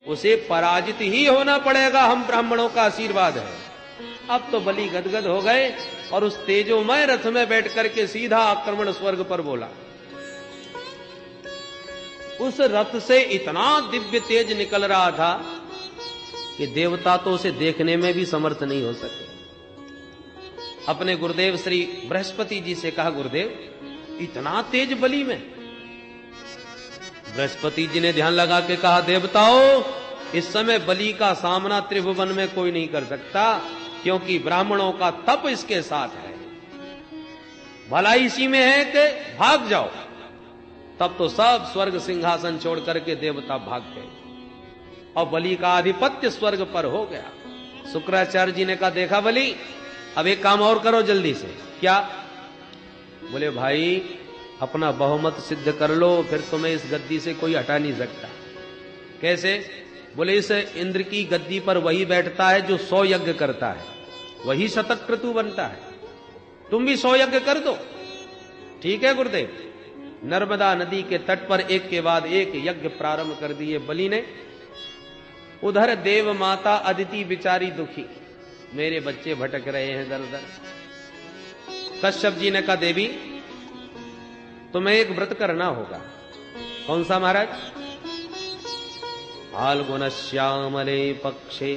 उसे पराजित ही होना पड़ेगा, हम ब्राह्मणों का आशीर्वाद है। अब तो बलि गदगद हो गए और उस तेजोमय रथ में बैठ करके सीधा आक्रमण स्वर्ग पर बोला। उस रथ से इतना दिव्य तेज निकल रहा था कि देवता तो उसे देखने में भी समर्थ नहीं हो सके। अपने गुरुदेव श्री बृहस्पति जी से कहा, गुरुदेव इतना तेज बलि में? बृहस्पति जी ने ध्यान लगा के कहा, देवताओं इस समय बलि का सामना त्रिभुवन में कोई नहीं कर सकता, क्योंकि ब्राह्मणों का तप इसके साथ है। भला इसी में है कि भाग जाओ। तब तो सब स्वर्ग सिंहासन छोड़ करके देवता भाग गए और बलि का आधिपत्य स्वर्ग पर हो गया। शुक्राचार्य जी ने कहा, देखा बलि, अब एक काम और करो जल्दी से। क्या? बोले भाई अपना बहुमत सिद्ध कर लो, फिर तुम्हें इस गद्दी से कोई हटा नहीं सकता। कैसे? बोले इस इंद्र की गद्दी पर वही बैठता है जो 100 यज्ञ करता है, वही शतक्रतु बनता है। तुम भी 100 यज्ञ कर दो। ठीक है गुरुदेव। नर्मदा नदी के तट पर एक के बाद एक यज्ञ प्रारंभ कर दिए बलि ने। उधर देव माता अदिति बिचारी दुखी, मेरे बच्चे भटक रहे हैं दर दर। कश्यप जी ने कहा, देवी तुम्हें एक व्रत करना होगा। कौन सा महाराज? फाल्गुन श्यामले पक्षे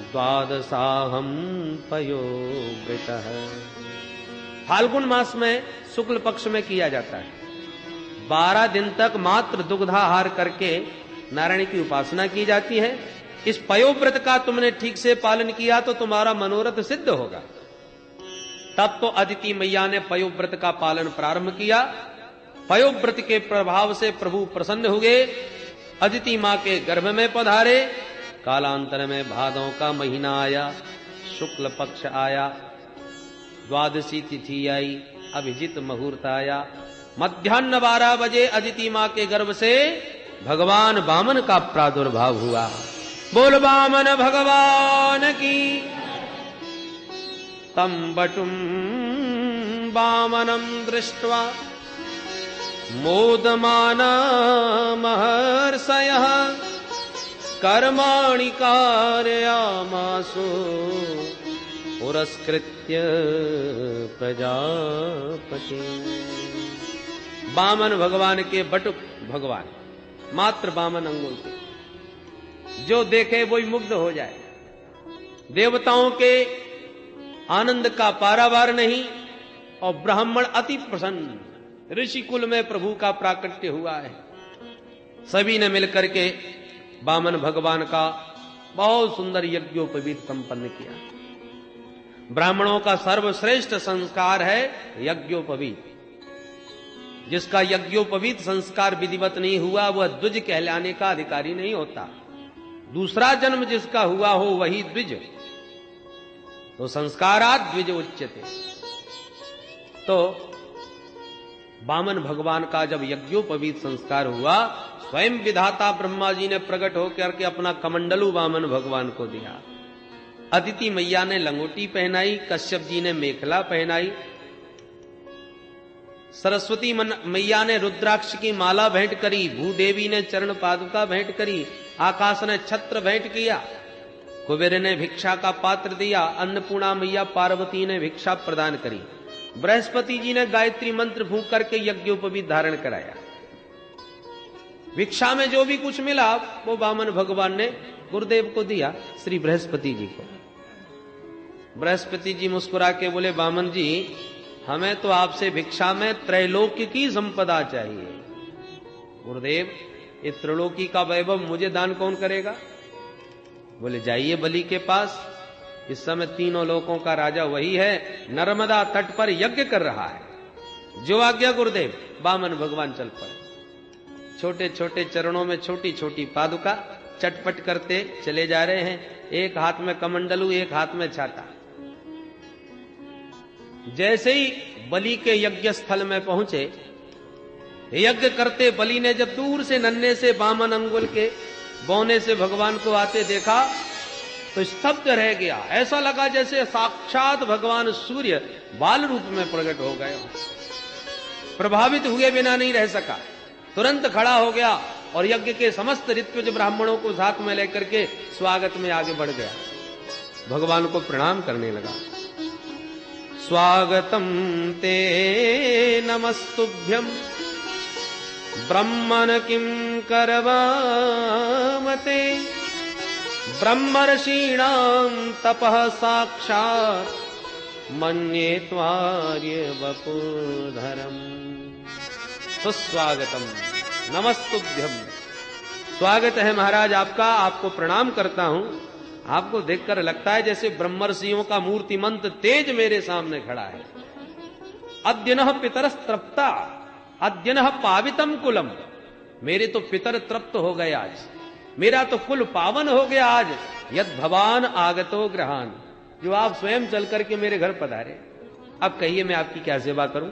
द्वादशाहम पयोवृतः। फाल्गुन मास में शुक्ल पक्ष में किया जाता है। 12 दिन तक मात्र दुग्धाहार करके नारायण की उपासना की जाती है। इस पयोव्रत का तुमने ठीक से पालन किया तो तुम्हारा मनोरथ सिद्ध होगा। तब तो अदिति मैया ने पयोव्रत का पालन प्रारंभ किया। पयोव्रत के प्रभाव से प्रभु प्रसन्न हुए, अदिति मां के गर्भ में पधारे। कालांतर में भादों का महीना आया, शुक्ल पक्ष आया, द्वादशी तिथि आई, अभिजित मुहूर्त आया। मध्याह्न 12 बजे अदिति मां के गर्भ से भगवान वामन का प्रादुर्भाव हुआ। बोल वामन भगवान की। तम बटुम वामनम दृष्ट्वा मोदमाना महर्षयः कर्माणि कारयामासु पुरस्कृत्य प्रजापति। वामन भगवान के बटुक भगवान, मात्र वामन अंगुल के, जो देखे वही मुग्ध हो जाए। देवताओं के आनंद का पारावार नहीं और ब्राह्मण अति प्रसन्न। ऋषि कुल में प्रभु का प्राकट्य हुआ है। सभी ने मिलकर के वामन भगवान का बहुत सुंदर यज्ञोपवीत संपन्न किया। ब्राह्मणों का सर्वश्रेष्ठ संस्कार है यज्ञोपवीत। जिसका यज्ञोपवीत संस्कार विधिवत नहीं हुआ वह द्विज कहलाने का अधिकारी नहीं होता। दूसरा जन्म जिसका हुआ हो वही द्विज। तो संस्कारात् द्विज उच्यते। तो वामन भगवान का जब यज्ञोपवीत संस्कार हुआ, स्वयं विधाता ब्रह्मा जी ने प्रकट होकर के अपना कमंडलू वामन भगवान को दिया। अदिति मैया ने लंगोटी पहनाई, कश्यप जी ने मेखला पहनाई, सरस्वती मैया ने रुद्राक्ष की माला भेंट करी, भूदेवी ने चरण पादुका भेंट करी, आकाश ने छत्र भेंट किया, कुबेर ने भिक्षा का पात्र दिया, अन्नपूर्णा मैया पार्वती ने भिक्षा प्रदान करी, बृहस्पति जी ने गायत्री मंत्र फूंक करके यज्ञोपवीत धारण कराया। भिक्षा में जो भी कुछ मिला वो वामन भगवान ने गुरुदेव को दिया, श्री बृहस्पति जी को। बृहस्पति जी मुस्कुरा के बोले, वामन जी हमें तो आपसे भिक्षा में त्रैलोक्य की संपदा चाहिए। गुरुदेव ये त्रिलोकी का वैभव मुझे दान कौन करेगा? बोले जाइए बलि के पास, इस समय तीनों लोकों का राजा वही है, नर्मदा तट पर यज्ञ कर रहा है। जो आज्ञा गुरुदेव। वामन भगवान चल पड़े। छोटे छोटे चरणों में छोटी छोटी पादुका चटपट करते चले जा रहे हैं। एक हाथ में कमंडलू, एक हाथ में छाता। जैसे ही बलि के यज्ञ स्थल में पहुंचे, यज्ञ करते बलि ने जब दूर से नन्हे से वामन अंगुल के बौने से भगवान को आते देखा तो स्तब्ध रह गया। ऐसा लगा जैसे साक्षात भगवान सूर्य बाल रूप में प्रकट हो गए। प्रभावित हुए बिना नहीं रह सका, तुरंत खड़ा हो गया और यज्ञ के समस्त ऋत्विज ब्राह्मणों को साथ में लेकर के स्वागत में आगे बढ़ गया, भगवान को प्रणाम करने लगा। स्वागतम ते नमस्तुभ्यम ब्रह्मण किं करवामते ब्रह्मर्षीणां तपः साक्षात् मन्ये त्वार्य वपुधरम्। सुस्वागतम नमस्तुभ्यम, स्वागत है महाराज आपका, आपको प्रणाम करता हूं। आपको देखकर लगता है जैसे ब्रह्मर्षियों का मूर्तिमंत तेज मेरे सामने खड़ा है। अद्यनः पितरस्तृप्ता अद्यनः पावितम कुलम, मेरे तो पितर तृप्त हो गए आज, मेरा तो कुल पावन हो गया आज। यद भवान आगतो ग्रहान, जो आप स्वयं चल करके मेरे घर पधारे। अब कहिए मैं आपकी क्या सेवा करूं?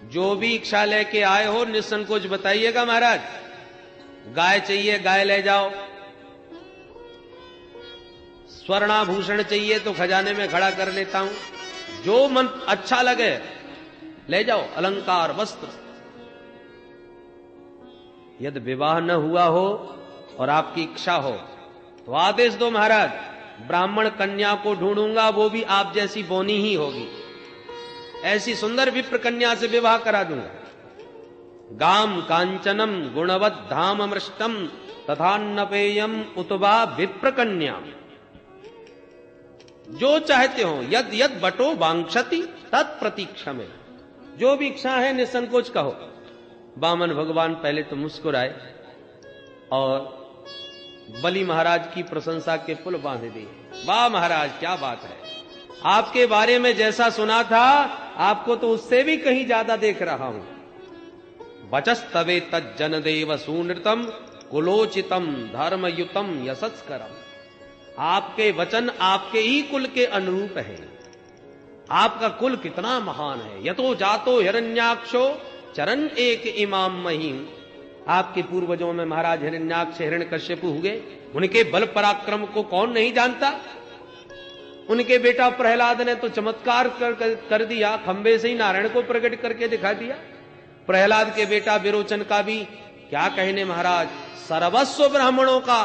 जो भी इच्छा लेके आए हो निसंकोच बताइएगा महाराज। गाय चाहिए गाय ले जाओ, स्वर्णाभूषण चाहिए तो खजाने में खड़ा कर लेता हूं, जो मन अच्छा लगे ले जाओ, अलंकार वस्त्र। यदि विवाह न हुआ हो और आपकी इच्छा हो तो आदेश दो महाराज, ब्राह्मण कन्या को ढूंढूंगा, वो भी आप जैसी बोनी ही होगी, ऐसी सुंदर विप्र कन्या से विवाह करा दूंगा। गाम कांचनम गुणवत धाम अमृष्टम तथान्नपेयम उतवा विप्र कन्या। जो चाहते हो यद यद बटो वांक्षति तत्प्रतीक्षमे, जो भी इच्छा है निसंकोच कहो। वामन भगवान पहले तो मुस्कुराए और बलि महाराज की प्रशंसा के पुल बांध दिए। वाह महाराज क्या बात है, आपके बारे में जैसा सुना था आपको तो उससे भी कहीं ज्यादा देख रहा हूं। वचस्तवे तज्जन देव सुनृतम कुलोचितम धर्मयुतम यशस्करम। आपके वचन आपके ही कुल के अनुरूप है। आपका कुल कितना महान है। यतो जातो हिरण्याक्षो चरण एक इमाम महिम। आपके पूर्वजों में महाराज हिरण्याक्ष हिरण्यकश्यपु हुए, उनके बल पराक्रम को कौन नहीं जानता। उनके बेटा प्रहलाद ने तो चमत्कार कर दिया, खंबे से ही नारायण को प्रकट करके दिखा दिया। प्रहलाद के बेटा विरोचन का भी क्या कहने महाराज, सर्वस्व ब्राह्मणों का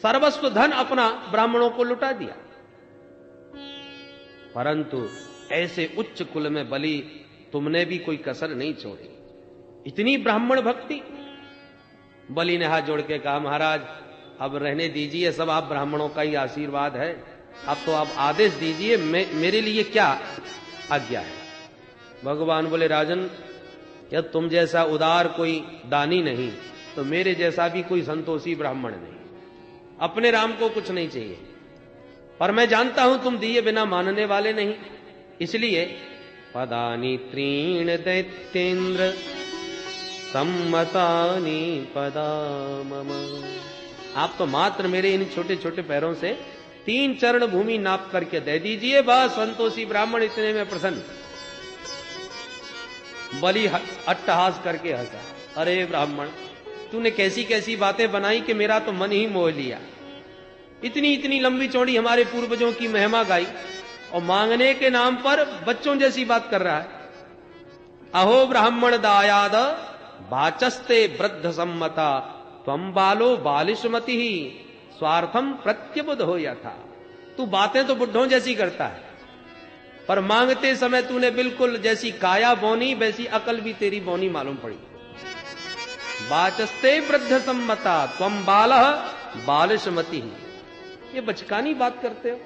सर्वस्व धन अपना ब्राह्मणों को लुटा दिया। परंतु ऐसे उच्च कुल में बलि तुमने भी कोई कसर नहीं छोड़ी, इतनी ब्राह्मण भक्ति। बलि ने हाथ जोड़ के कहा महाराज अब रहने दीजिए, सब आप ब्राह्मणों का ही आशीर्वाद है, अब तो आप आदेश दीजिए, मेरे लिए क्या आज्ञा है। भगवान बोले राजन यदि तुम जैसा उदार कोई दानी नहीं तो मेरे जैसा भी कोई संतोषी ब्राह्मण नहीं। अपने राम को कुछ नहीं चाहिए, पर मैं जानता हूं तुम दिए बिना मानने वाले नहीं, इसलिए पदानी त्रीण दैत्येन्द्र सम्मतानि पदा मम। आप तो मात्र मेरे इन छोटे छोटे पैरों से 3 चरण भूमि नाप करके दे दीजिए, बस संतोषी ब्राह्मण इतने में प्रसन्न। बलि अट्टहास करके हंसा, अरे ब्राह्मण तूने कैसी कैसी बातें बनाई कि मेरा तो मन ही मोह लिया। इतनी इतनी लंबी चौड़ी हमारे पूर्वजों की महिमा गाई और मांगने के नाम पर बच्चों जैसी बात कर रहा है। अहो ब्राह्मण दायाद वाचस्ते वृद्ध सम्मता त्वं बालो बालिशमति ही स्वार्थम प्रत्यबुध हो यथा। तू बातें तो बुढ़ों जैसी करता है, पर मांगते समय तूने बिल्कुल जैसी काया बोनी वैसी अकल भी तेरी बोनी मालूम पड़ी। वाचस्ते वृद्ध सम्मता त्वं बालः बालिशमति ही, ये बचकानी बात करते हो।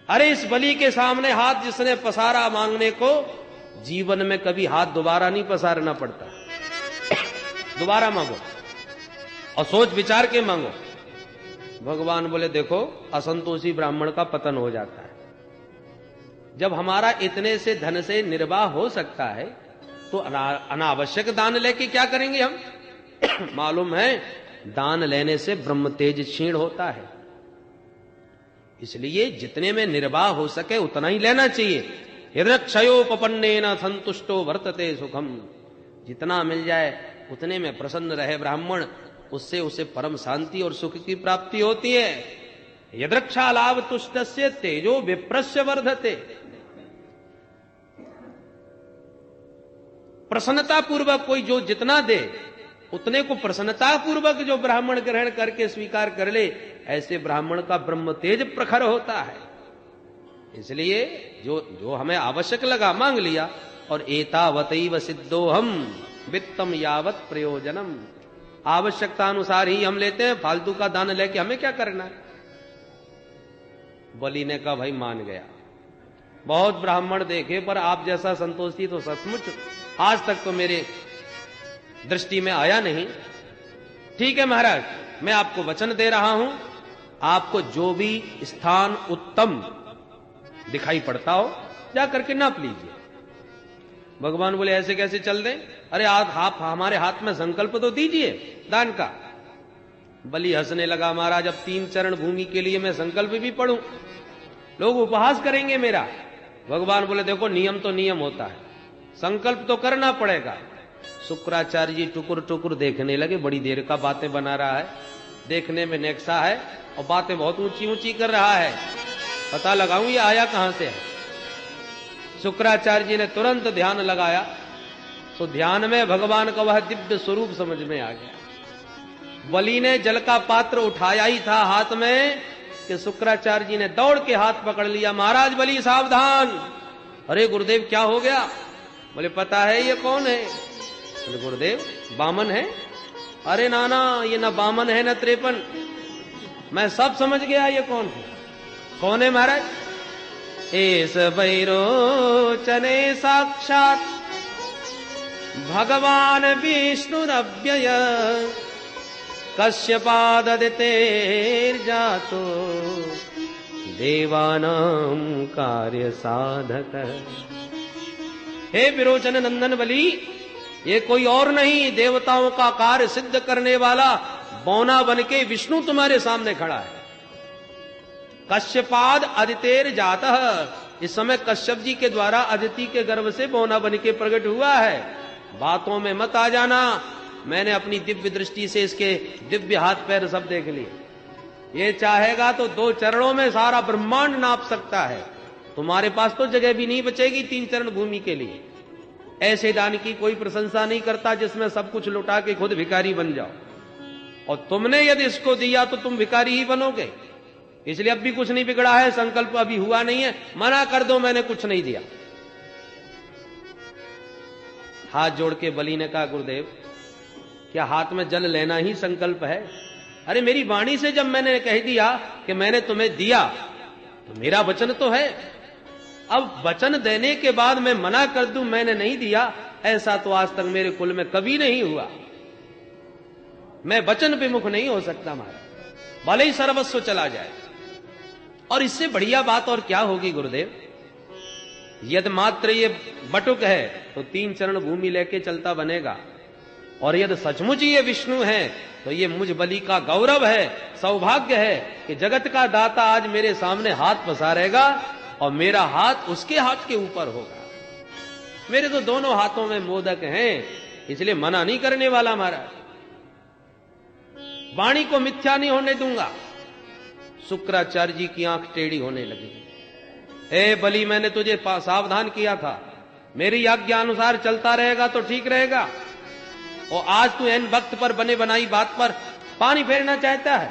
अरे इस बलि के सामने हाथ जिसने पसारा मांगने को, जीवन में कभी हाथ दोबारा नहीं पसारना पड़ता। दोबारा मांगो और सोच विचार के मांगो। भगवान बोले देखो असंतोषी ब्राह्मण का पतन हो जाता है। जब हमारा इतने से धन से निर्वाह हो सकता है तो अनावश्यक दान लेके क्या करेंगे हम। मालूम है दान लेने से ब्रह्म तेज क्षीण होता है, इसलिए जितने में निर्वाह हो सके उतना ही लेना चाहिए। हिरण्यक्षयोपपन्नेन संतुष्टो वर्तते सुखम। जितना मिल जाए उतने में प्रसन्न रहे ब्राह्मण, उससे उसे परम शांति और सुख की प्राप्ति होती है। यद्रक्षा लाभ तुष्टस्य तेजो विप्रस्य वर्धते। प्रसन्नता पूर्वक कोई जो जितना दे उतने को प्रसन्नता पूर्वक जो ब्राह्मण ग्रहण करके स्वीकार कर ले, ऐसे ब्राह्मण का ब्रह्म तेज प्रखर होता है। इसलिए जो जो हमें आवश्यक लगा मांग लिया, और एतावतैव सिद्धोहम वित्तम यावत प्रयोजनम, आवश्यकता अनुसार ही हम लेते हैं, फालतू का दान लेके हमें क्या करना है। बलि ने कहा भाई मान गया। बहुत ब्राह्मण देखे पर आप जैसा संतोषी तो सचमुच आज तक तो मेरे दृष्टि में आया नहीं। ठीक है महाराज, मैं आपको वचन दे रहा हूं, आपको जो भी स्थान उत्तम दिखाई पड़ता हो जा करके नाप लीजिए। भगवान बोले ऐसे कैसे चल दें, अरे आप हमारे हाथ में संकल्प तो दीजिए दान का। बलि हंसने लगा, महाराज अब 3 चरण भूमि के लिए मैं संकल्प भी पढ़ूं, लोग उपहास करेंगे मेरा। भगवान बोले देखो नियम तो नियम होता है, संकल्प तो करना पड़ेगा। शुक्राचार्य जी टुकुर टुकुर देखने लगे, बड़ी देर का बातें बना रहा है, देखने में नेक्सा है और बातें बहुत ऊंची ऊंची कर रहा है, पता लगाऊं ये आया कहां से है। शुक्राचार्य जी ने तुरंत ध्यान लगाया, तो ध्यान में भगवान का वह दिव्य स्वरूप समझ में आ गया। बलि ने जल का पात्र उठाया ही था हाथ में कि शुक्राचार्य जी ने दौड़ के हाथ पकड़ लिया, महाराज बलि सावधान। अरे गुरुदेव क्या हो गया? बोले पता है ये कौन है? बोले गुरुदेव बामन है। अरे नाना ये न बामन है न त्रेपन, मैं सब समझ गया ये कौन है। कौन है महाराज? एस वैरोचने साक्षात भगवान विष्णुरव्यय कश्यपादितेर्जातो देवानां कार्य साधक। हे विरोचन नंदन बलि, ये कोई और नहीं, देवताओं का कार्य सिद्ध करने वाला बौना बन के विष्णु तुम्हारे सामने खड़ा है। कश्यपाद अदितेर जातः, इस समय कश्यप जी के द्वारा अदिति के गर्भ से बौना बन के प्रकट हुआ है। बातों में मत आ जाना, मैंने अपनी दिव्य दृष्टि से इसके दिव्य हाथ पैर सब देख लिए। ये चाहेगा तो 2 चरणों में सारा ब्रह्मांड नाप सकता है, तुम्हारे पास तो जगह भी नहीं बचेगी 3 चरण भूमि के लिए। ऐसे दान की कोई प्रशंसा नहीं करता जिसमें सब कुछ लुटा के खुद भिखारी बन जाओ, और तुमने यदि इसको दिया तो तुम भिखारी ही बनोगे। इसलिए अब भी कुछ नहीं बिगड़ा है, संकल्प अभी हुआ नहीं है, मना कर दो मैंने कुछ नहीं दिया। हाथ जोड़ के बलि ने कहा गुरुदेव क्या हाथ में जल लेना ही संकल्प है? अरे मेरी वाणी से जब मैंने कह दिया कि मैंने तुम्हें दिया तो मेरा वचन तो है। अब वचन देने के बाद मैं मना कर दूं मैंने नहीं दिया, ऐसा तो आज तक मेरे कुल में कभी नहीं हुआ। मैं वचन विमुख नहीं हो सकता महाराज, भले ही सर्वस्व चला जाए। और इससे बढ़िया बात और क्या होगी गुरुदेव? यदि मात्र ये बटुक है तो 3 चरण भूमि लेके चलता बनेगा, और यदि सचमुच ये विष्णु है तो ये मुझ बलि का गौरव है, सौभाग्य है कि जगत का दाता आज मेरे सामने हाथ पसारेगा और मेरा हाथ उसके हाथ के ऊपर होगा। मेरे तो दोनों हाथों में मोदक हैं, इसलिए मना नहीं करने वाला महाराज, वाणी को मिथ्या नहीं होने दूंगा। शुक्राचार्य जी की आंख टेढ़ी होने लगी। हे बलि मैंने तुझे सावधान किया था, मेरी आज्ञा अनुसार चलता रहेगा तो ठीक रहेगा, और आज तू इन वक्त पर बने बनाई बात पर पानी फेरना चाहता है।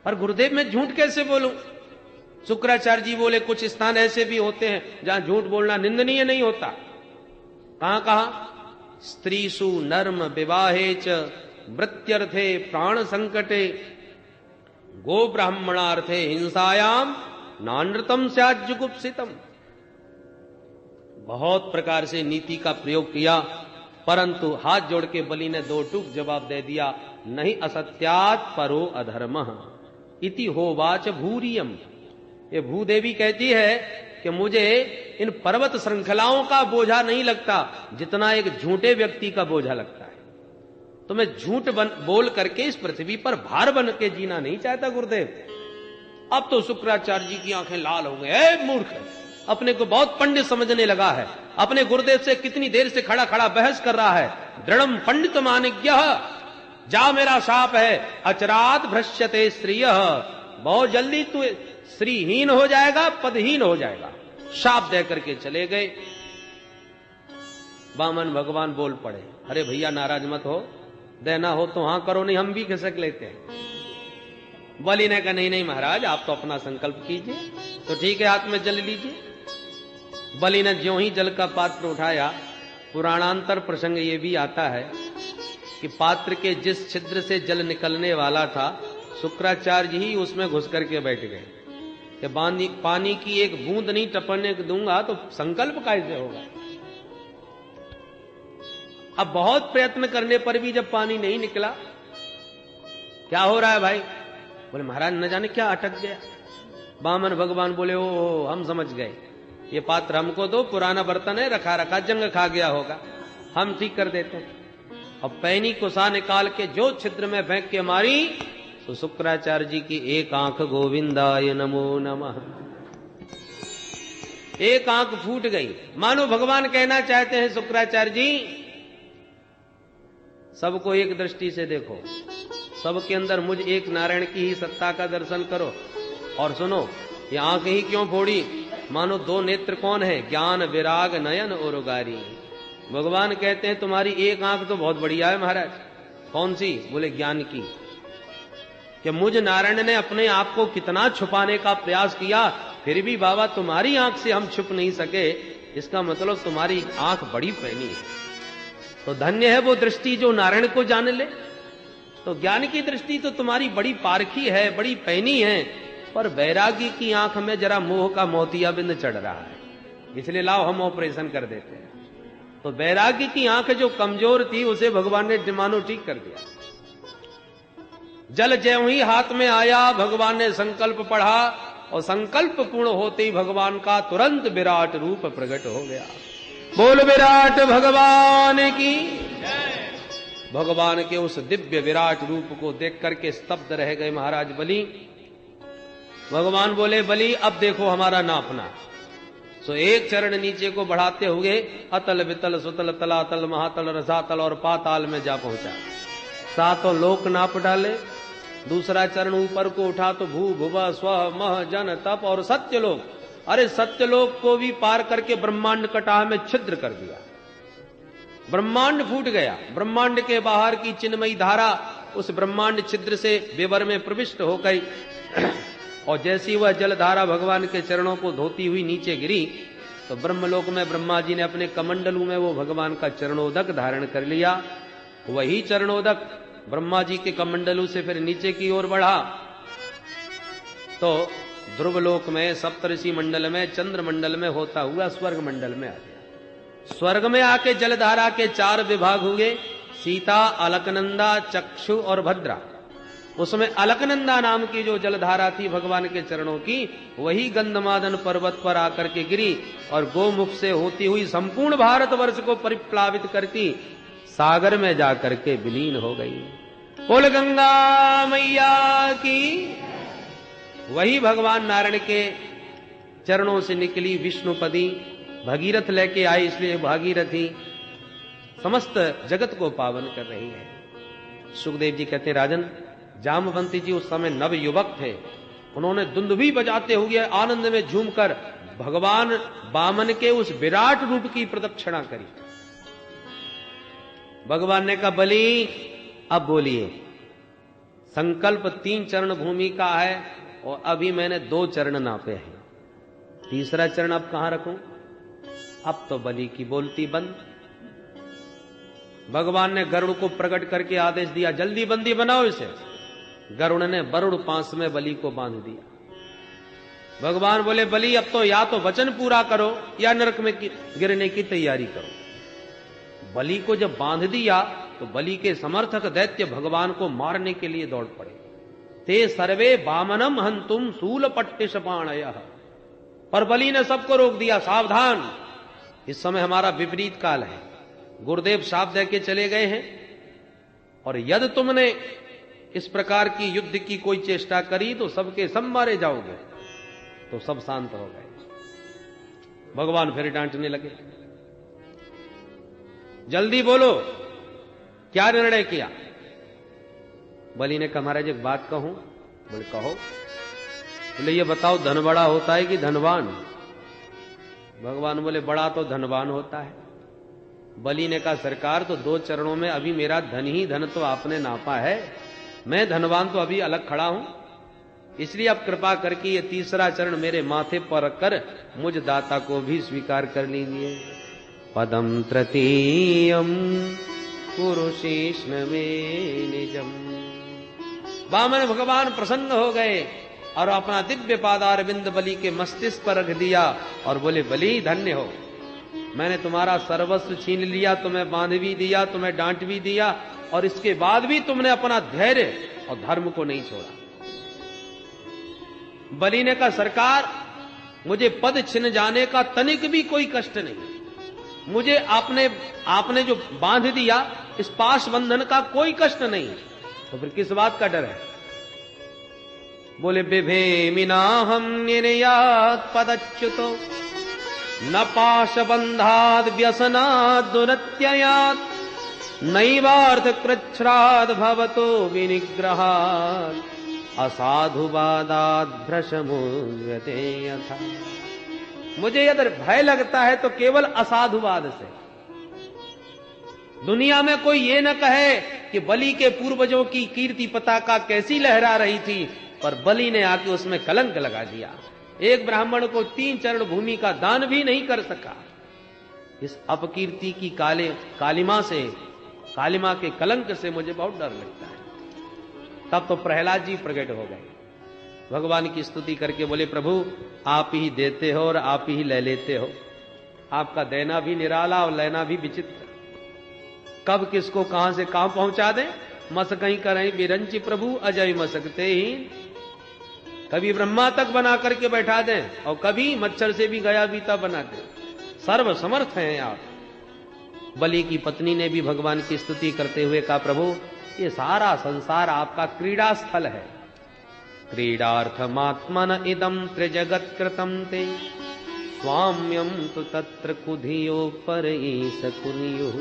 पर गुरुदेव मैं झूठ कैसे बोलूं? शुक्राचार्य जी बोले कुछ स्थान ऐसे भी होते हैं जहां झूठ बोलना निंदनीय नहीं होता। कहां कहां? स्त्रीसु नर्म विवाहे च वृत्यर्थे प्राण संकटे गो ब्राह्मणार्थे हिंसायाम नानृतम स्याज्जुगुप्सितम। बहुत प्रकार से नीति का प्रयोग किया, परंतु हाथ जोड़ के बलि ने 2 टूक जवाब दे दिया, नहीं असत्यात् परो अधर्मः इति होवाच भूरियम। ये भूदेवी कहती है कि मुझे इन पर्वत श्रृंखलाओं का बोझा नहीं लगता जितना एक झूठे व्यक्ति का बोझा लगता है। तो मैं झूठ बोल करके इस पृथ्वी पर भार बन के जीना नहीं चाहता गुरुदेव। अब तो शुक्राचार्य जी की आंखें लाल हो गए। मूर्ख, अपने को बहुत पंडित समझने लगा है, अपने गुरुदेव से कितनी देर से खड़ा खड़ा बहस कर रहा है। दृढ़म पंडित मानिज्ञ, जा मेरा शाप है, अचरात भ्रश्यते स्त्रिय, बहुत जल्दी तू श्रीहीन हो जाएगा, पदहीन हो जाएगा। शाप दे करके चले गए। वामन भगवान बोल पड़े, अरे भैया नाराज मत हो, देना हो तो हाँ करो, नहीं हम भी खिसक लेते हैं। बलि ने कहा नहीं नहीं महाराज, आप तो अपना संकल्प कीजिए। तो ठीक है, हाथ में जल लीजिए। बलि ने ज्यों ही जल का पात्र उठाया, पुराणांतर प्रसंग ये भी आता है कि पात्र के जिस छिद्र से जल निकलने वाला था, शुक्राचार्य ही उसमें घुस करके बैठ गए कि पानी की एक बूंद नहीं टपकने दूंगा तो संकल्प कैसे होगा। अब बहुत प्रयत्न करने पर भी जब पानी नहीं निकला, क्या हो रहा है भाई? बोले महाराज न जाने क्या अटक गया। वामन भगवान बोले ओ हम समझ गए, ये पात्र हमको दो, पुराना बर्तन है, रखा रखा जंग खा गया होगा, हम ठीक कर देते हैं। और पैनी कुसा निकाल के जो छिद्र में फेंक के मारी, तो शुक्राचार्य जी की एक आंख गोविंदाय नमो नमः, एक आंख फूट गई। मानो भगवान कहना चाहते हैं शुक्राचार्य जी सबको एक दृष्टि से देखो, सबके अंदर मुझ एक नारायण की ही सत्ता का दर्शन करो। और सुनो, ये आंख ही क्यों फोड़ी? मानो दो नेत्र कौन है? ज्ञान विराग नयन और उगारी। भगवान कहते हैं तुम्हारी एक आंख तो बहुत बढ़िया है महाराज। कौन सी? बोले ज्ञान की। कि मुझ नारायण ने अपने आप को कितना छुपाने का प्रयास किया, फिर भी बाबा तुम्हारी आंख से हम छुप नहीं सके, इसका मतलब तुम्हारी आंख बड़ी पैनी है। तो धन्य है वो दृष्टि जो नारायण को जान ले। तो ज्ञान की दृष्टि तो तुम्हारी बड़ी पारखी है, बड़ी पैनी है, पर वैरागी की आंख में जरा मोह का मोतियाबिंद चढ़ रहा है, इसलिए लाओ हम ऑपरेशन कर देते हैं। तो वैरागी की आंख जो कमजोर थी उसे भगवान ने मानो ठीक कर दिया। जल ज्यों ही हाथ में आया, भगवान ने संकल्प पढ़ा और संकल्प पूर्ण होते ही भगवान का तुरंत विराट रूप प्रकट हो गया। बोल विराट भगवान की। भगवान के उस दिव्य विराट रूप को देख करके स्तब्ध रह गए महाराज बलि। भगवान बोले बलि अब देखो हमारा नापना। सो एक चरण नीचे को बढ़ाते हुए अतल वितल सुतल तलातल महातल रसातल और पाताल में जा पहुंचा। सातों लोक नाप डाले। दूसरा चरण ऊपर को उठा तो भू भुवा स्व मह जन तप और सत्यलोक। अरे सत्यलोक को भी पार करके ब्रह्मांड कटाह में छिद्र कर दिया। ब्रह्मांड फूट गया। ब्रह्मांड के बाहर की चिन्मयी धारा उस ब्रह्मांड छिद्र से विवर में प्रविष्ट हो गई और जैसी वह जलधारा भगवान के चरणों को धोती हुई नीचे गिरी तो ब्रह्मलोक में ब्रह्मा जी ने अपने कमंडलू में वो भगवान का चरणोदक धारण कर लिया। वही चरणोदक ब्रह्मा जी के कमंडलू से फिर नीचे की ओर बढ़ा तो ध्रुवलोक में, सप्तऋषि मंडल में, चंद्र मंडल में होता हुआ स्वर्ग मंडल में आ गया। स्वर्ग में आके जलधारा के 4 विभाग हुए, सीता, अलकनंदा, चक्षु और भद्रा। उसमें अलकनंदा नाम की जो जलधारा थी भगवान के चरणों की, वही गंधमादन पर्वत पर आकर के गिरी और गोमुख से होती हुई संपूर्ण भारतवर्ष को परिप्लावित करती सागर में जाकर के विलीन हो गई। बोल गंगा मैया की। वही भगवान नारायण के चरणों से निकली विष्णुपदी भगीरथ लेके आई, इसलिए भागीरथी समस्त जगत को पावन कर रही है। सुखदेव जी कहते हैं राजन, जामवंती जी उस समय नव युवक थे। उन्होंने दुंदुभी बजाते हुए आनंद में झूमकर भगवान वामन के उस विराट रूप की प्रदक्षिणा करी। भगवान ने कहा बलि अब बोलिए। संकल्प 3 चरण भूमि का है और अभी मैंने 2 चरण नापे हैं, तीसरा चरण अब कहां रखूं? अब तो बलि की बोलती बंद। भगवान ने गरुड़ को प्रकट करके आदेश दिया जल्दी बंदी बनाओ इसे। गरुड़ ने वरुण पांस में बलि को बांध दिया। भगवान बोले बलि अब तो या तो वचन पूरा करो या नरक में गिरने की तैयारी करो। बलि को जब बांध दिया तो बलि के समर्थक दैत्य भगवान को मारने के लिए दौड़ पड़े। ते सर्वे वामनम हंतुम शूल पट्टिशपाणयः। पर बलि ने सबको रोक दिया, सावधान, इस समय हमारा विपरीत काल है। गुरुदेव शाप दे के चले गए हैं और यदि तुमने इस प्रकार की युद्ध की कोई चेष्टा करी तो सबके सब मारे जाओगे। तो सब शांत हो गए। भगवान फिर डांटने लगे, जल्दी बोलो क्या निर्णय किया? बलि ने कहा महाराज एक बात कहूं। बोले कहो। बोले ये बताओ धन बड़ा होता है कि धनवान? भगवान बोले बड़ा तो धनवान होता है बलि ने कहा सरकार तो 2 चरणों में अभी मेरा धन ही धन तो आपने नापा है, मैं धनवान तो अभी अलग खड़ा हूं, इसलिए अब कृपा करके ये 3रा चरण मेरे माथे पर रखकर मुझ दाता को भी स्वीकार कर लीजिए। पदम तृतीयम पुरुषेष्ण में निजम। वामन भगवान प्रसन्न हो गए और अपना दिव्य पादार बिंद बलि के मस्तिष्क पर रख दिया और बोले बलि धन्य हो, मैंने तुम्हारा सर्वस्व छीन लिया, तुम्हें बांध भी दिया, तुम्हें डांट भी दिया, और इसके बाद भी तुमने अपना धैर्य और धर्म को नहीं छोड़ा। बलि ने कहा सरकार मुझे पद छिन जाने का तनिक भी कोई कष्ट नहीं, मुझे आपने जो बांध दिया इस पाश बंधन का कोई कष्ट नहीं, तो फिर किस बात का डर है। बोले बिभेमिना हम निर्यात पदच्युतो न पाश बंधाद व्यसनाद दुरत्ययात नैवार्थ कृच्छ्राद भवतो विनिग्रहात् असाधुवादाद भ्रशमुद्यते यथा। मुझे यदि भय लगता है तो केवल असाधुवाद से। दुनिया में कोई ये न कहे कि बलि के पूर्वजों की कीर्ति पताका कैसी लहरा रही थी, पर बलि ने आके उसमें कलंक लगा दिया। एक ब्राह्मण को 3 चरण भूमि का दान भी नहीं कर सका। इस अपकीर्ति की कालिमा के कलंक से मुझे बहुत डर लगता है। तब तो प्रहलाद जी प्रकट हो गए, भगवान की स्तुति करके बोले प्रभु आप ही देते हो और आप ही ले लेते हो, आपका देना भी निराला और लेना भी विचित्र, कब किसको कहां से कहां पहुंचा दें। मस कहीं करें बिरंची प्रभु अजय मसकते ही, कभी ब्रह्मा तक बना करके बैठा दें और कभी मच्छर से भी गया बीता बना दें, सर्व समर्थ हैं आप। बलि की पत्नी ने भी भगवान की स्तुति करते हुए कहा प्रभु ये सारा संसार आपका क्रीड़ा स्थल है, क्रीडार्थमात्मन इदम त्रिजगत कृतम ते स्वाम्यम तो तत्र कुधियो पर सकुनियो।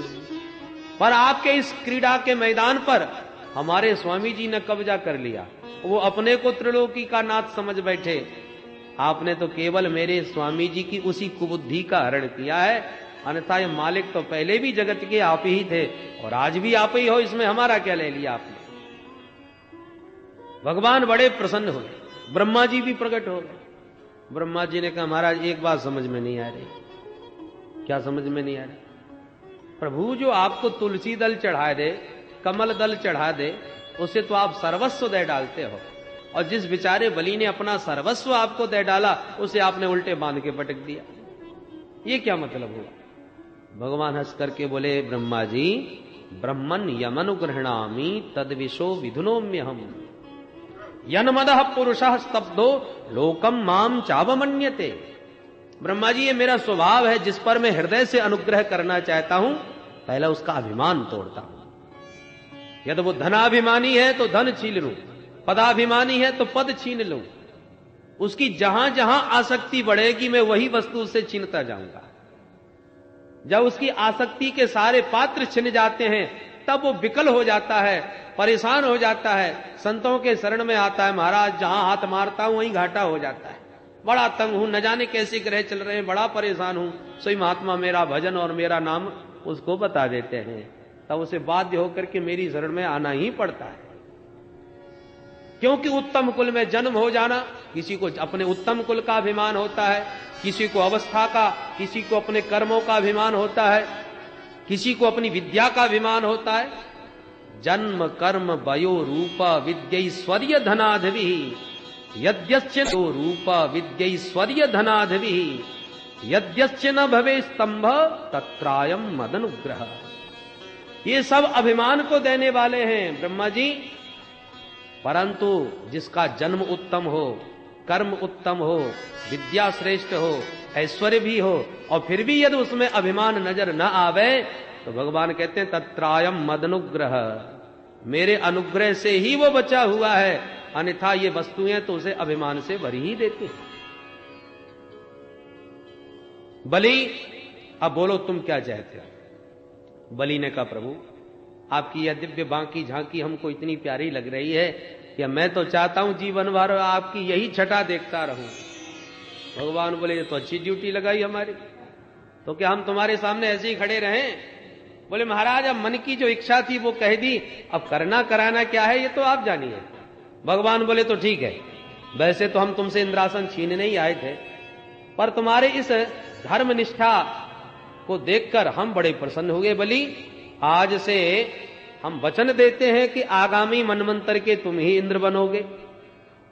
पर आपके इस क्रीड़ा के मैदान पर हमारे स्वामी जी ने कब्जा कर लिया, वो अपने को त्रिलोकी का नाथ समझ बैठे, आपने तो केवल मेरे स्वामी जी की उसी कुबुद्धि का हरण किया है, अन्यथा ये मालिक तो पहले भी जगत के आप ही थे और आज भी आप ही हो, इसमें हमारा क्या ले लिया आपने। भगवान बड़े प्रसन्न हुए, ब्रह्मा जी भी प्रकट हो गए। ब्रह्मा जी ने कहा महाराज एक बात समझ में नहीं आ रही। क्या समझ में नहीं आ रही? प्रभु जो आपको तुलसी दल चढ़ा दे, कमल दल चढ़ा दे, उसे तो आप सर्वस्व दे डालते हो, और जिस बेचारे बलि ने अपना सर्वस्व आपको दे डाला उसे आपने उल्टे बांध के पटक दिया, ये क्या मतलब हुआ? भगवान हंस करके बोले ब्रह्मा जी ब्रह्मन यमनुग्रहणामि तद्विशो विधुनोम्य हम यन्मदः पुरुषः स्तब्धो लोकम माम चावमन्यते। ब्रह्मा जी ये मेरा स्वभाव है, जिस पर मैं हृदय से अनुग्रह करना चाहता हूं पहले उसका अभिमान तोड़ता हूं। यदि वो धनाभिमानी है तो धन छीन लूं, पदाभिमानी है तो पद छीन लूं, उसकी जहां जहां आसक्ति बढ़ेगी मैं वही वस्तु उससे छीनता जाऊंगा। जब उसकी आसक्ति के सारे पात्र छिन जाते हैं तब वो विकल हो जाता है, परेशान हो जाता है, संतों के शरण में आता है, महाराज जहां हाथ मारता हूं वहीं घाटा हो जाता है, बड़ा तंग हूं, न जाने कैसे ग्रह चल रहे हैं, बड़ा परेशान हूं। सोई महात्मा मेरा भजन और मेरा नाम उसको बता देते हैं, तब उसे बाध्य होकर के मेरी शरण में आना ही पड़ता है। क्योंकि उत्तम कुल में जन्म हो जाना, किसी को अपने उत्तम कुल का अभिमान होता है, किसी को अवस्था का, किसी को अपने कर्मों का अभिमान होता है, किसी को अपनी विद्या का अभिमान होता है। जन्म कर्म वयो रूपा विद्यैश्वर्य धनाधि यद्यस्य रूपा विद्यैश्वर्य धनाधि यद्यस्य न भवे स्तंभ तत्रायम मदनुग्रह। ये सब अभिमान को देने वाले हैं ब्रह्मा जी, परंतु जिसका जन्म उत्तम हो, कर्म उत्तम हो, विद्या श्रेष्ठ हो, ऐश्वर्य भी हो, और फिर भी यदि उसमें अभिमान नजर न आवे तो भगवान कहते हैं तत्रायम मदनुग्रह, मेरे अनुग्रह से ही वो बचा हुआ है, अन्यथा ये वस्तुएं तो उसे अभिमान से भरी ही देती हैं। बलि अब बोलो तुम क्या चाहते हो? बलि ने कहा प्रभु आपकी यह दिव्य बांकी झांकी हमको इतनी प्यारी लग रही है कि मैं तो चाहता हूं जीवन भर आपकी यही छटा देखता रहूं। भगवान बोले ये तो अच्छी ड्यूटी लगाई हमारी, तो क्या हम तुम्हारे सामने ऐसे ही खड़े रहें? बोले महाराज अब मन की जो इच्छा थी वो कह दी, अब करना कराना क्या है ये तो आप जानिए। भगवान बोले तो ठीक है, वैसे तो हम तुमसे इंद्रासन छीनने ही आए थे, पर तुम्हारे इस धर्म निष्ठा को देखकर हम बड़े प्रसन्न हुए। बलि आज से हम वचन देते हैं कि आगामी मनवंतर के तुम ही इंद्र बनोगे,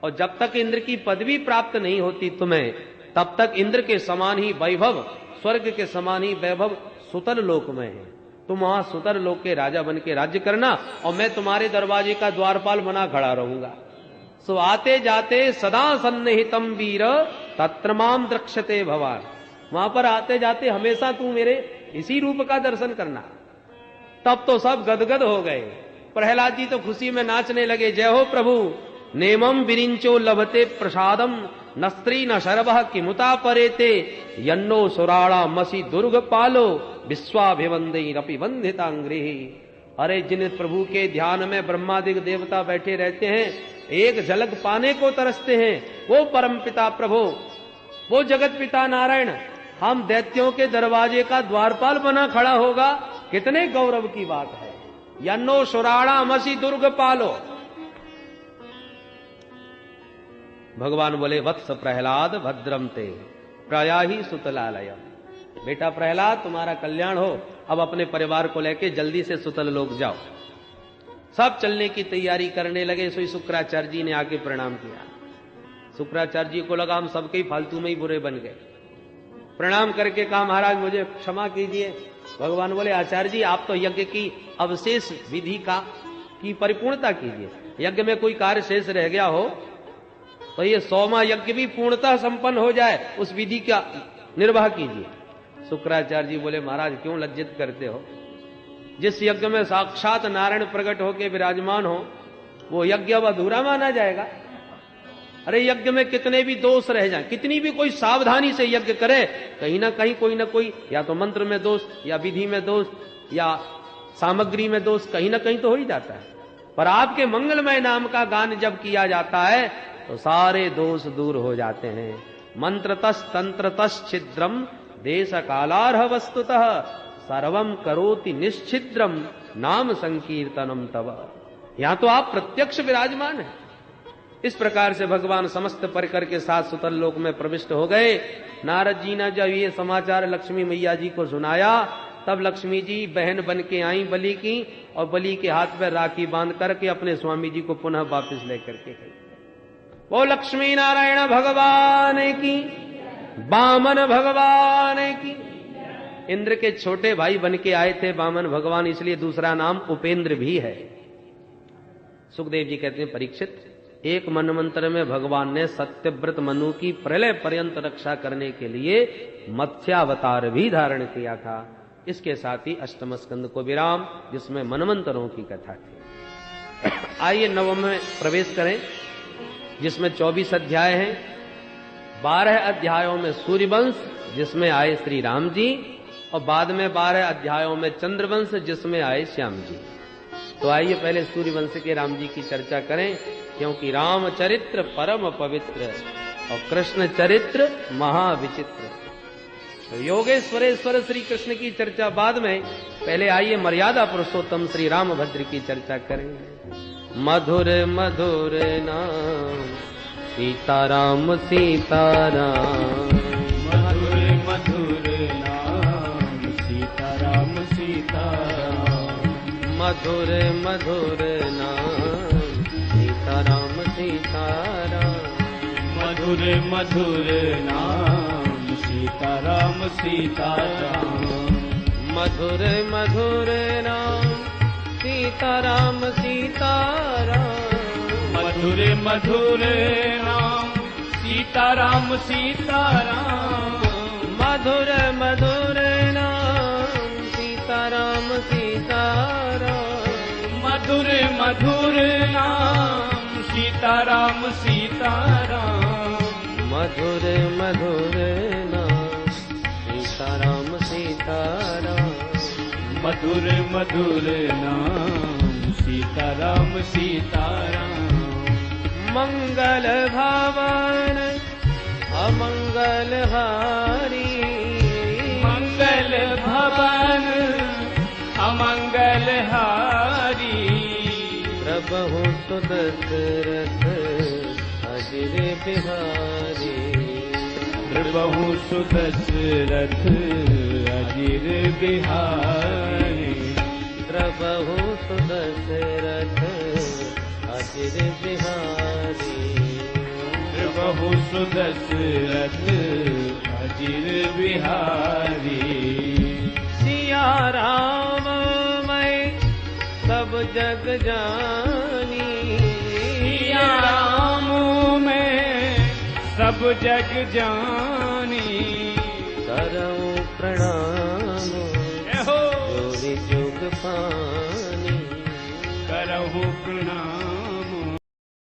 और जब तक इंद्र की पदवी प्राप्त नहीं होती तुम्हें, तब तक इंद्र के समान ही वैभव, स्वर्ग के समान ही वैभव सुतर लोक में है। तुम वहां सुतर लोक के राजा बन के राज्य करना, और मैं तुम्हारे दरवाजे का द्वारपाल बना खड़ा रहूंगा। सो आते जाते सदा सन्निहितम वीर तत्र माम द्रक्ष्यते भवान। वहां पर आते जाते हमेशा तू मेरे इसी रूप का दर्शन करना। तब तो सब गदगद हो गए। प्रहलाद जी तो खुशी में नाचने लगे, जय हो प्रभु। नेमम विरिंचो लभते प्रसादम न स्त्री न शरभ किमुता परेते यन्नो सुराड़ा मसी दुर्ग पालो विश्वाभिवंदे वंदितांग्री। अरे जिन प्रभु के ध्यान में ब्रह्मादिक देवता बैठे रहते हैं, एक झलक पाने को तरसते हैं, वो परम पिता प्रभु, वो जगत पिता नारायण हम दैत्यों के दरवाजे का द्वारपाल बना खड़ा होगा, कितने गौरव की बात है। यन्नो सुराणा मसी दुर्ग पालो। भगवान बोले वत्स प्रहलाद भद्रम ते प्रयाही सुतलालय। बेटा प्रहलाद तुम्हारा कल्याण हो, अब अपने परिवार को लेके जल्दी से सुतल लोग जाओ। सब चलने की तैयारी करने लगे। सो शुक्राचार्य जी ने आके प्रणाम किया। शुक्राचार्य जी को लगा हम सबके ही फालतू में ही बुरे बन गए। प्रणाम करके कहा महाराज मुझे क्षमा कीजिए। भगवान बोले आचार्य जी आप तो यज्ञ की अवशेष विधि की परिपूर्णता कीजिए। यज्ञ में कोई कार्य शेष रह गया हो तो ये 100वां यज्ञ भी पूर्णतः संपन्न हो जाए, उस विधि का निर्वाह कीजिए। शुक्राचार्य जी बोले महाराज क्यों लज्जित करते हो, जिस यज्ञ में साक्षात नारायण प्रकट होकर विराजमान हो वो यज्ञ अब अधूरा माना जाएगा। अरे यज्ञ में कितने भी दोष रह जाएं, कितनी भी कोई सावधानी से यज्ञ करे, कहीं ना कहीं कोई ना कोई या तो मंत्र में दोष या विधि में दोष या सामग्री में दोष कहीं ना कहीं तो हो ही जाता है। पर आपके मंगलमय नाम का गान जब किया जाता है तो सारे दोष दूर हो जाते हैं। मंत्रतस् तंत्रतस् छिद्रम देश कालार्ह वस्तुतः सर्वम करोति निश्चिद्रम नाम संकीर्तनम तव। यहां तो आप प्रत्यक्ष विराजमान हैं। इस प्रकार से भगवान समस्त परिकर के साथ सुतल लोक में प्रविष्ट हो गए। नारद जी ने जब ये समाचार लक्ष्मी मैया जी को सुनाया, तब लक्ष्मी जी बहन बन के आई बलि की, और बलि के हाथ पर राखी बांध करके अपने स्वामी जी को पुनः वापस लेकर के गई। वो लक्ष्मी नारायण भगवान की, बामन भगवान की। इंद्र के छोटे भाई बन के आए थे बामन भगवान, इसलिए दूसरा नाम उपेंद्र भी है। सुखदेव जी कहते हैं परीक्षित, एक मनवंतर में भगवान ने सत्यव्रत मनु की प्रलय पर्यंत रक्षा करने के लिए मत्स्यावतार भी धारण किया था। इसके साथ ही अष्टम स्कंद को विराम, जिसमें मनवंतरों की कथा थी। आइए नवम में प्रवेश करें, जिसमें 24 अध्याय हैं। 12 अध्यायों में सूर्यवंश, जिसमें आए श्री राम जी, और बाद में 12 अध्यायों में चंद्रवंश, जिसमें आए श्याम जी। तो आइए पहले सूर्यवंश के राम जी की चर्चा करें, क्योंकि राम चरित्र परम पवित्र और कृष्ण चरित्र महाविचित्र। तो योगेश्वरेश्वर श्री कृष्ण की चर्चा बाद में, पहले आइए मर्यादा पुरुषोत्तम श्री रामभद्र की चर्चा करेंगे। मधुर मधुर नाम सीताराम सीताराम, मधुर मधुर नाम सीताराम सीताराम, मधुर मधुर नाम सीताराम सीताराम, मधुर मधुर नाम सीताराम सीताराम, मधुर मधुर नाम सीताराम सीताराम, मधुर मधुर नाम सीताराम सीताराम, मधुर मधुर नाम सीताराम सीताराम, मधुर मधुर नाम सीताराम सीताराम, मधुर मधुर नाम सीताराम सीताराम, मधुर मधुर नाम सीताराम सीताराम, मंगल भवन अमंगल हारी, मंगल भवन प्रभु सुदशरथ अजिर बिहारी। प्रभु सुदशरथ अजिर बिहारी। प्रभु सुदशरथ अजिर बिहारी। प्रभु सुदशरथ अजिर बिहारी। सिया राम मैं सब जग जानी। सिया राम मैं सब जग जानी। करऊं प्रणाम जोरी जुग पानी।